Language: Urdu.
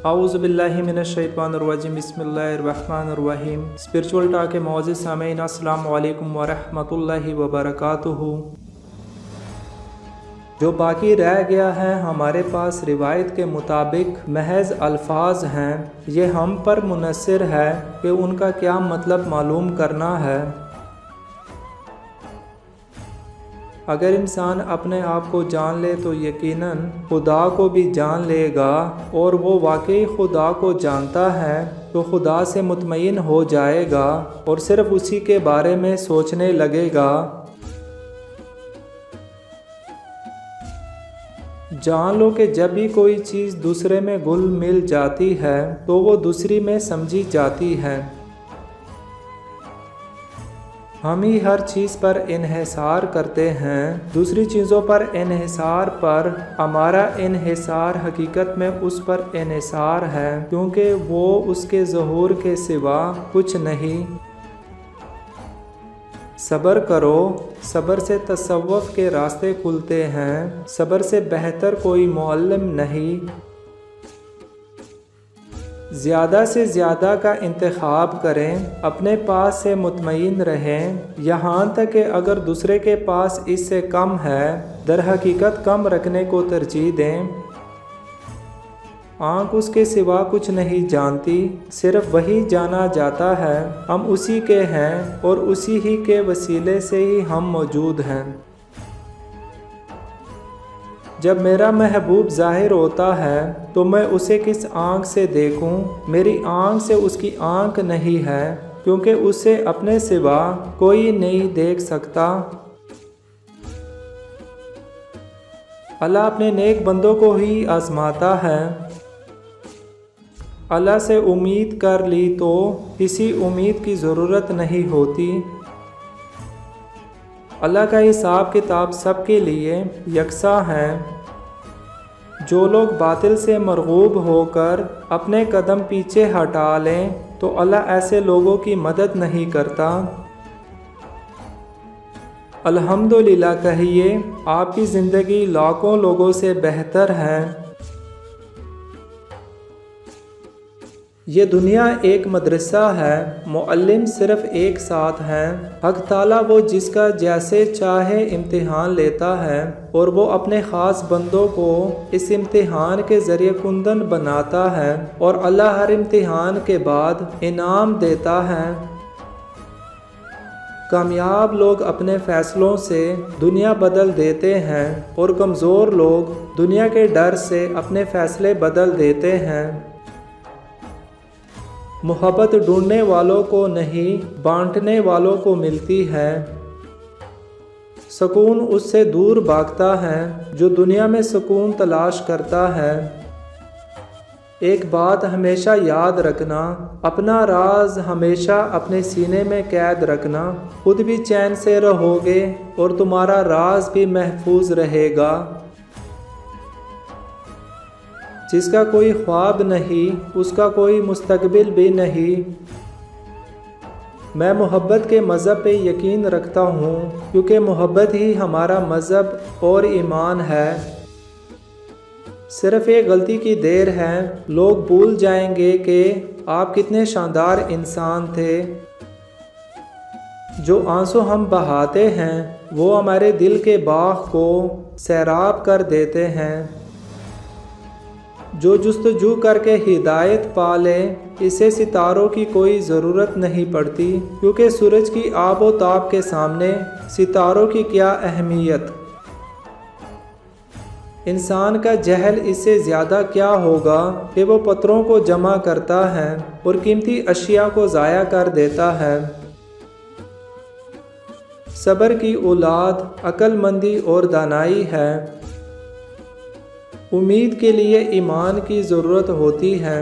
اعوذ باللہ من الشیطان الرجیم بسم اللہ الرحمن الرحیم۔ اسپرچول ٹاک کے معزز سامعین، السلام علیکم ورحمۃ اللہ وبرکاتہ۔ جو باقی رہ گیا ہے ہمارے پاس روایت کے مطابق محض الفاظ ہیں، یہ ہم پر منحصر ہے کہ ان کا کیا مطلب معلوم کرنا ہے۔ اگر انسان اپنے آپ کو جان لے تو یقیناً خدا کو بھی جان لے گا، اور وہ واقعی خدا کو جانتا ہے تو خدا سے مطمئن ہو جائے گا اور صرف اسی کے بارے میں سوچنے لگے گا۔ جان لو کہ جب بھی کوئی چیز دوسرے میں گل مل جاتی ہے تو وہ دوسری میں سمجھی جاتی ہے۔ ہم ہی ہر چیز پر انحصار کرتے ہیں، دوسری چیزوں پر انحصار پر ہمارا انحصار حقیقت میں اس پر انحصار ہے، کیونکہ وہ اس کے ظہور کے سوا کچھ نہیں۔ صبر کرو، صبر سے تصوف کے راستے کھلتے ہیں، صبر سے بہتر کوئی معلم نہیں۔ زیادہ سے زیادہ کا انتخاب کریں، اپنے پاس سے مطمئن رہیں، یہاں تک کہ اگر دوسرے کے پاس اس سے کم ہے، در حقیقت کم رکھنے کو ترجیح دیں۔ آنکھ اس کے سوا کچھ نہیں جانتی، صرف وہی جانا جاتا ہے۔ ہم اسی کے ہیں اور اسی ہی کے وسیلے سے ہی ہم موجود ہیں۔ جب میرا محبوب ظاہر ہوتا ہے تو میں اسے کس آنکھ سے دیکھوں؟ میری آنکھ سے اس کی آنکھ نہیں ہے، کیونکہ اسے اپنے سوا کوئی نہیں دیکھ سکتا۔ اللہ اپنے نیک بندوں کو ہی آزماتا ہے۔ اللہ سے امید کر لی تو کسی امید کی ضرورت نہیں ہوتی۔ اللہ کا حساب کتاب سب کے لیے یکساں ہے۔ جو لوگ باطل سے مرغوب ہو کر اپنے قدم پیچھے ہٹا لیں تو اللہ ایسے لوگوں کی مدد نہیں کرتا۔ الحمدللہ کہیے، آپ کی زندگی لاکھوں لوگوں سے بہتر ہے۔ یہ دنیا ایک مدرسہ ہے، معلم صرف ایک ساتھ ہے۔ حق تعالیٰ وہ جس کا جیسے چاہے امتحان لیتا ہے، اور وہ اپنے خاص بندوں کو اس امتحان کے ذریعے کندن بناتا ہے، اور اللہ ہر امتحان کے بعد انعام دیتا ہے۔ کامیاب لوگ اپنے فیصلوں سے دنیا بدل دیتے ہیں، اور کمزور لوگ دنیا کے ڈر سے اپنے فیصلے بدل دیتے ہیں۔ محبت ڈھونڈنے والوں کو نہیں، بانٹنے والوں کو ملتی ہے۔ سکون اس سے دور بھاگتا ہے جو دنیا میں سکون تلاش کرتا ہے۔ ایک بات ہمیشہ یاد رکھنا، اپنا راز ہمیشہ اپنے سینے میں قید رکھنا، خود بھی چین سے رہو گے اور تمہارا راز بھی محفوظ رہے گا۔ جس کا کوئی خواب نہیں، اس کا کوئی مستقبل بھی نہیں۔ میں محبت کے مذہب پہ یقین رکھتا ہوں، کیونکہ محبت ہی ہمارا مذہب اور ایمان ہے۔ صرف ایک غلطی کی دیر ہے، لوگ بھول جائیں گے کہ آپ کتنے شاندار انسان تھے۔ جو آنسو ہم بہاتے ہیں وہ ہمارے دل کے باغ کو سیراب کر دیتے ہیں۔ جو جستجو کر کے ہدایت پا لے، اسے ستاروں کی کوئی ضرورت نہیں پڑتی، کیونکہ سورج کی آب و تاب کے سامنے ستاروں کی کیا اہمیت۔ انسان کا جہل اس سے زیادہ کیا ہوگا کہ وہ پتھروں کو جمع کرتا ہے اور قیمتی اشیاء کو ضائع کر دیتا ہے۔ صبر کی اولاد عقل مندی اور دانائی ہے۔ امید کے لیے ایمان کی ضرورت ہوتی ہے۔